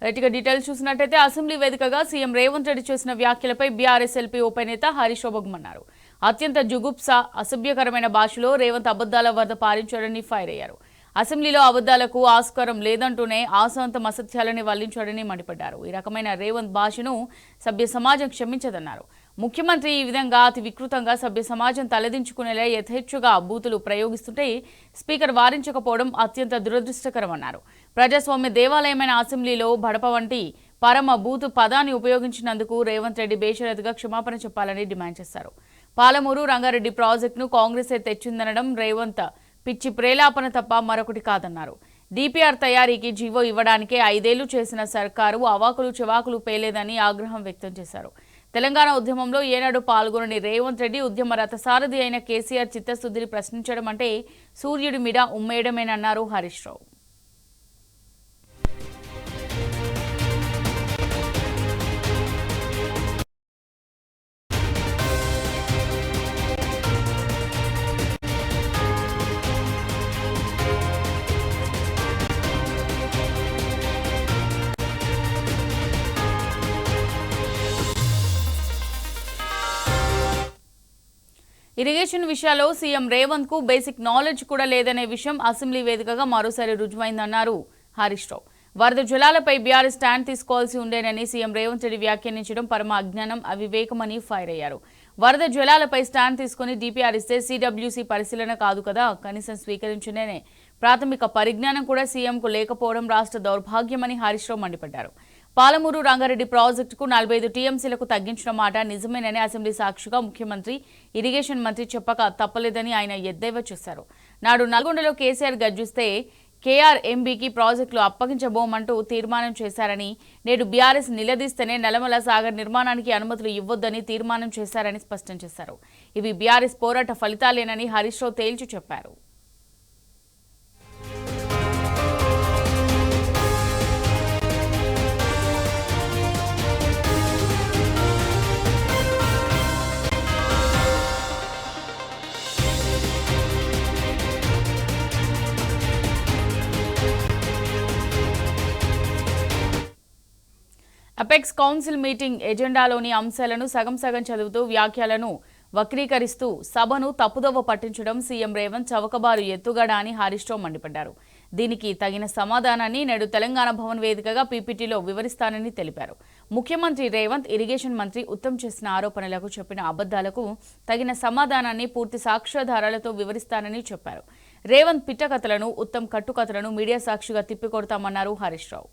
రైట్గా details చూసినట్టయితే assembly వేదికగా CM Revanth Reddy చేసిన వ్యాఖ్యలపై బీఆర్ఎస్ ఎల్పీ ఉపనేత హరీష్ రావు బగ్మన్నారు. అత్యంత జుగుప్స అసభ్యకరమైన భాషలో రేవంత్ అబద్దాల వరద పారించాడని ఫైర్ అయ్యారు. అసెంబ్లీలో అబద్దాలకు ఆస్కారం లేదంటూనే ఆశాంతం అసత్యాలని వల్లించాడని మండిపడ్డారు. ఈ రకమైన రేవంత్ భాషను సభ్య సమాజం క్షమించదన్నారు. ముఖ్యమంత్రి ఈ విధంగా అతి వికృతంగా సభ్య సమాజం తలదించుకునేలా యథేచ్ఛగా బూతులు ప్రయోగిస్తుంటే స్పీకర్ వారించకపోవడం అత్యంత దురదృష్టకరమన్నారు. ప్రజాస్వామ్య దేవాలయమైన అసెంబ్లీలో బడప వంటి పరమ బూతు పదాన్ని ఉపయోగించినందుకు రేవంత్ రెడ్డి బేషరతుగా క్షమాపణ చెప్పాలని డిమాండ్ చేశారు. పాలమూరు రంగారెడ్డి ప్రాజెక్టును కాంగ్రెసే తెచ్చిందనడం రేవంత్ పిచ్చి ప్రేలాపన తప్ప మరొకటి కాదన్నారు. డిపిఆర్ తయారీకి జీవో ఇవ్వడానికే 5 ఏళ్లు చేసిన సర్కారు అవాకులు చెవాకులు పేలేదని ఆగ్రహం వ్యక్తం చేశారు. తెలంగాణ ఉద్యమంలో ఏనాడు పాల్గొనని రేవంత్ రెడ్డి ఉద్యమ రథసారథి అయిన కేసీఆర్ చిత్తశుద్ధిని ప్రశ్నించడం అంటే సూర్యుడి మీద ఉమ్మేయడమేనన్నారు హరీష్ రావు. ఇరిగేషన్ విషయాల్లో సీఎం రేవంత్ కు బేసిక్ నాలెడ్జ్ కూడా లేదనే విషయం అసెంబ్లీ వేదికగా మరోసారి రుజువైందన్నారు హరీష్ రావు. వరద జలాలపై బీఆర్ఎస్ స్టాండ్ తీసుకోవాల్సి ఉండేనని సీఎం రేవంత్ రెడ్డి వ్యాఖ్యానించడం పరమ అజ్ఞానం, అవివేకమని ఫైర్ అయ్యారు. వరద జలాలపై స్టాండ్ తీసుకుని డిపిఆర్ ఇస్తే సిడబ్ల్యూసీ పరిశీలన కాదు కదా, కనీసం స్వీకరించనే ప్రాథమిక పరిజ్ఞానం కూడా సీఎంకు లేకపోవడం రాష్ట్ర దౌర్భాగ్యమని హరీష్ రావు మండిపడ్డారు. పాలమూరు రంగారెడ్డి ప్రాజెక్టుకు 45 టీఎంసీలకు తగ్గించిన మాట నిజమేనని అసెంబ్లీ సాక్షిగా ముఖ్యమంత్రి, ఇరిగేషన్ మంత్రి చెప్పక తప్పలేదని ఆయన ఎద్దేవా చేశారు. నాడు నల్గొండలో కేసీఆర్ గర్జిస్తే కేఆర్ఎంబీకి ప్రాజెక్టులు అప్పగించబోమంటూ తీర్మానం చేశారని, నేడు బీఆర్ఎస్ నిలదీస్తేనే నల్లమల సాగర్ నిర్మాణానికి అనుమతులు ఇవ్వొద్దని తీర్మానం చేశారని స్పష్టం చేశారు. ఇవి బీఆర్ఎస్ పోరాట ఫలితాలేనని హరీష్ రావు తేల్చి చెప్పారు. అపెక్స్ కౌన్సిల్ మీటింగ్ ఎజెండాలోని అంశాలను సగం చదువుతూ వ్యాఖ్యలను వక్రీకరిస్తూ సభను తప్పుదోవ పట్టించడం సీఎం రేవంత్ చవకబారు ఎత్తుగడ అని హరీష్ రావు మండిపడ్డారు. దీనికి తగిన సమాధానాన్ని నేడు తెలంగాణ భవన్ వేదికగా పీపీటీలో వివరిస్తానని తెలిపారు. ముఖ్యమంత్రి రేవంత్ ఇరిగేషన్ మంత్రి ఉత్తమ్ చేసిన ఆరోపణలకు చెప్పిన అబద్దాలకు తగిన సమాధానాన్ని పూర్తి సాక్ష్యాధారాలతో వివరిస్తానని చెప్పారు. రేవంత్ పిట్టకథలను, ఉత్తమ్ కట్టుకథలను మీడియా సాక్షిగా తిప్పికొడతామన్నారు హరీష్ రావు.